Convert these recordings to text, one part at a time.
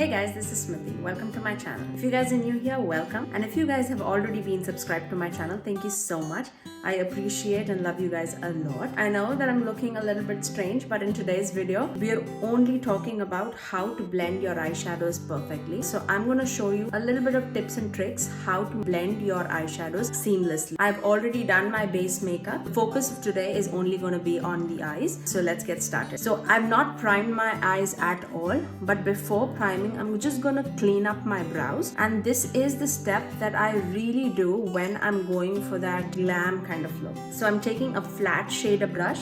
Hey guys, this is Smriti. Welcome to my channel. If you guys are new here, welcome. And if you guys have already been subscribed to my channel, thank you so much. I appreciate and love you guys a lot. I know that I'm looking a little bit strange, but in today's video, we are only talking about how to blend your eyeshadows perfectly. So I'm going to show you a little bit of tips and tricks how to blend your eyeshadows seamlessly. I've already done my base makeup. The focus of today is only going to be on the eyes. So let's get started. So I've not primed my eyes at all, but before priming, I'm just going to clean up my brows. And this is the step that I really do when I'm going for that glam kind of look. So I'm taking a flat shader brush,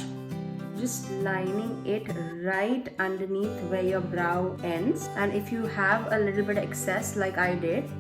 just lining it right underneath where your brow ends. And if you have a little bit of excess like I did,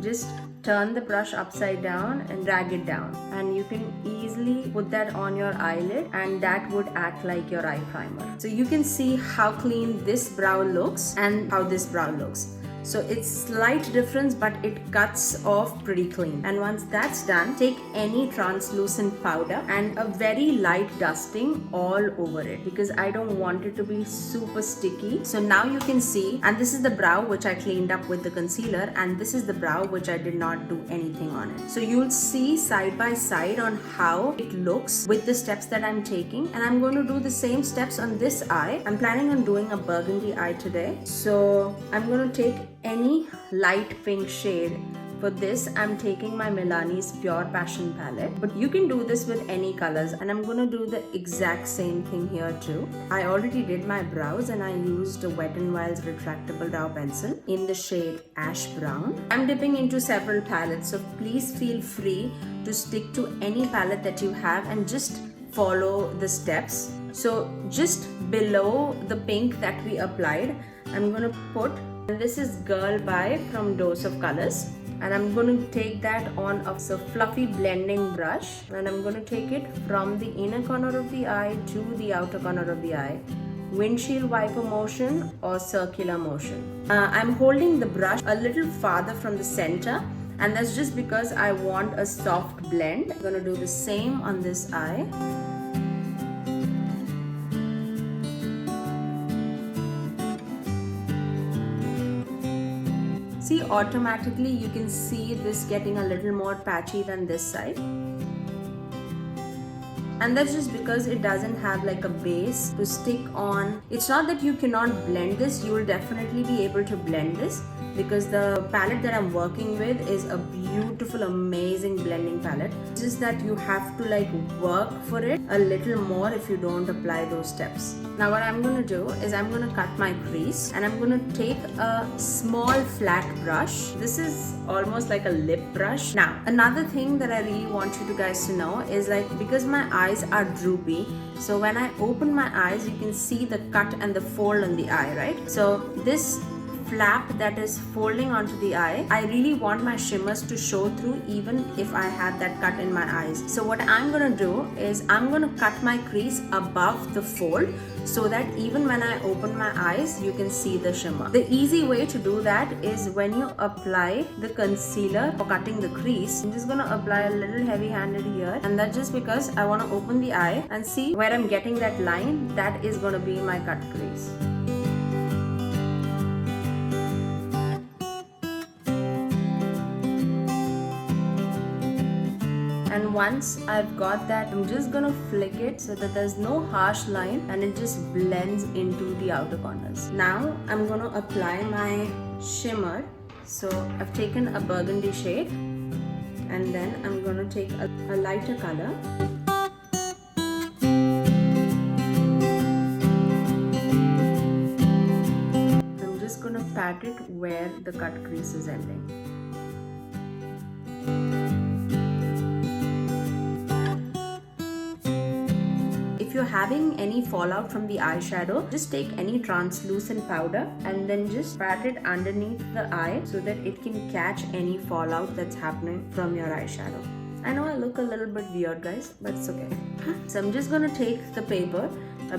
just turn the brush upside down and drag it down, and you can easily put that on your eyelid and that would act like your eye primer. So you can see how clean this brow looks and how this brow looks. So it's slight difference, but it cuts off pretty clean. And once that's done, take any translucent powder and a very light dusting all over it, because I don't want it to be super sticky. So now you can see, and this is the brow which I cleaned up with the concealer, and this is the brow which I did not do anything on it. So you'll see side by side on how it looks with the steps that I'm taking. And I'm going to do the same steps on this eye. I'm planning on doing a burgundy eye today. So I'm going to take any light pink shade. For this, I'm taking my Milani's Pure Passion palette, but you can do this with any colors, and I'm going to do the exact same thing here too. I already did my brows and I used a Wet n Wild's retractable brow pencil in the shade Ash Brown. I'm dipping into several palettes, so please feel free to stick to any palette that you have and just follow the steps. So just below the pink that we applied, I'm going to put, and this is Girl Bye from Dose of Colors, and I'm going to take that on a fluffy blending brush, and I'm going to take it from the inner corner of the eye to the outer corner of the eye, windshield wiper motion or circular motion. I'm holding the brush a little farther from the center, and that's just because I want a soft blend. I'm going to do the same on this eye. See, automatically you can see this getting a little more patchy than this side. And that's just because it doesn't have like a base to stick on. It's not that you cannot blend this, you will definitely be able to blend this, because the palette that I'm working with is a beautiful, amazing blending palette. It's just that you have to like work for it a little more if you don't apply those steps. Now what I'm going to do is I'm going to cut my crease, and I'm going to take a small flat brush. This is almost like a lip brush. Now another thing that I really want you guys to know is, like, because my eyes are droopy, so when I open my eyes you can see the cut and the fold on the eye, right? So this flap that is folding onto the eye, I really want my shimmers to show through even if I had that cut in my eyes. So what I'm gonna do is I'm gonna cut my crease above the fold, so that even when I open my eyes you can see the shimmer. The easy way to do that is when you apply the concealer for cutting the crease, I'm just gonna apply a little heavy handed here, and that's just because I want to open the eye and see where I'm getting that line. That is gonna be my cut crease. And once I've got that, I'm just gonna flick it so that there's no harsh line and it just blends into the outer corners. Now I'm gonna apply my shimmer. So I've taken a burgundy shade, and then I'm gonna take a lighter color. I'm just gonna pat it where the cut crease is ending. If you're having any fallout from the eyeshadow, just take any translucent powder and then just pat it underneath the eye so that it can catch any fallout that's happening from your eyeshadow. I know I look a little bit weird, guys, but it's okay. So I'm just gonna take the paper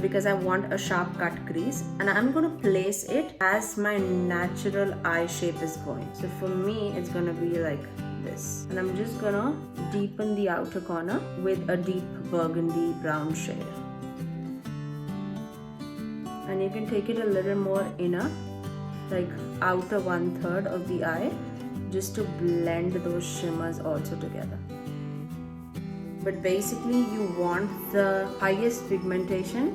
because I want a sharp cut crease, and I'm gonna place it as my natural eye shape is going. So for me, it's gonna be like this, and I'm just gonna deepen the outer corner with a deep burgundy brown shade. And you can take it a little more inner like outer 1/3 of the eye, just to blend those shimmers also together. But basically you want the highest pigmentation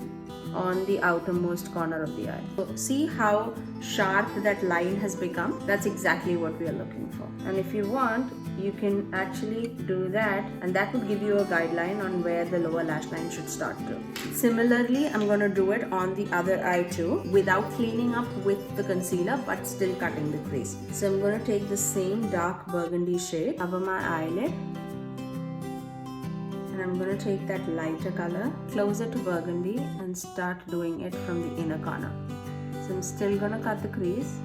on the outermost corner of the eye. So see how sharp that line has become? That's exactly what we are looking for. And if you want, you can actually do that, and that would give you a guideline on where the lower lash line should start to. Similarly, I'm going to do it on the other eye too, without cleaning up with the concealer but still cutting the crease. So I'm going to take the same dark burgundy shade over my eyelid, and I'm going to take that lighter color closer to burgundy and start doing it from the inner corner. So I'm still going to cut the crease.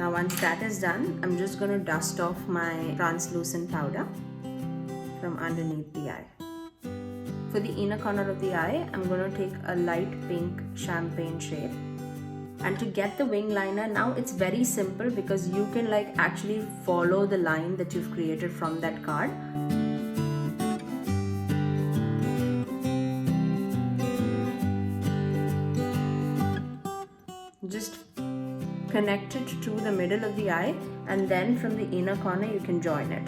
Now once that is done, I'm just going to dust off my translucent powder from underneath the eye. For the inner corner of the eye, I'm going to take a light pink champagne shade. And to get the wing liner, now it's very simple because you can like actually follow the line that you've created from that card. Just connect it to the middle of the eye, and then from the inner corner you can join it.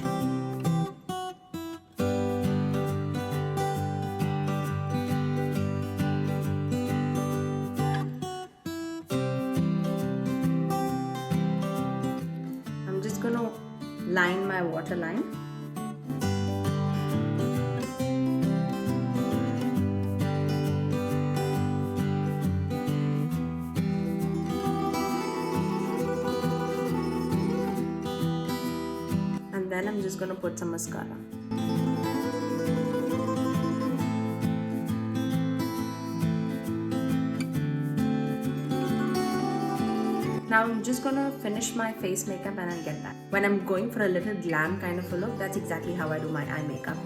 I'm just going to line my waterline. Then I'm just going to put some mascara. Now I'm just going to finish my face makeup and I'll get back. When I'm going for a little glam kind of a look, that's exactly how I do my eye makeup.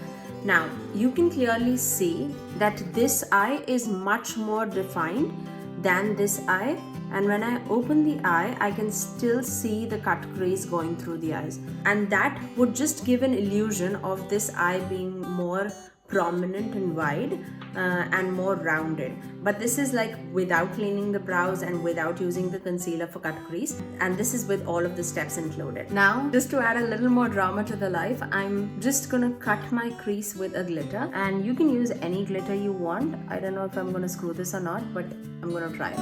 Now you can clearly see that this eye is much more defined than this eye. And when I open the eye, I can still see the cut crease going through the eyes. And that would just give an illusion of this eye being more prominent and wide and more rounded. But this is like without cleaning the brows and without using the concealer for cut crease. And this is with all of the steps included. Now, just to add a little more drama to the life, I'm just gonna cut my crease with a glitter. And you can use any glitter you want. I don't know if I'm gonna screw this or not, but I'm gonna try it.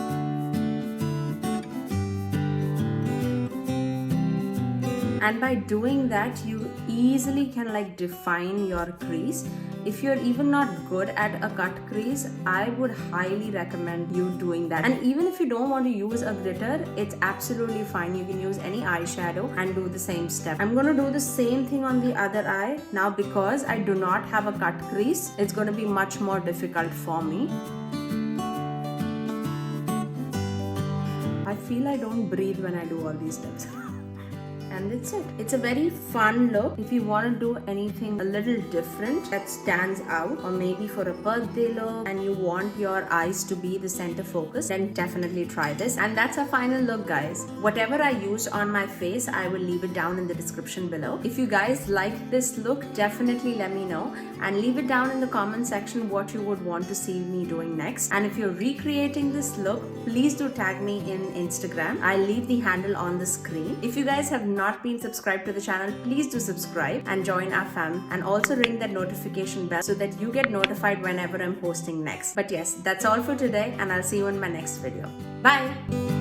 And by doing that, you easily can like define your crease. If you're even not good at a cut crease, I would highly recommend you doing that. And even if you don't want to use a glitter, it's absolutely fine. You can use any eyeshadow and do the same step. I'm going to do the same thing on the other eye. Now because I do not have a cut crease, it's going to be much more difficult for me. I feel I don't breathe when I do all these steps. And that's it. It's a very fun look. If you want to do anything a little different that stands out, or maybe for a birthday look and you want your eyes to be the center focus, then definitely try this. And that's our final look, guys. Whatever I used on my face, I will leave it down in the description below. If you guys like this look, definitely let me know and leave it down in the comment section what you would want to see me doing next. And if you're recreating this look, please do tag me in Instagram. I'll leave the handle on the screen. If you guys have not been subscribed to the channel, please do subscribe and join our fam, and also ring that notification bell so that you get notified whenever I'm posting next. But yes, that's all for today, and I'll see you in my next video. Bye.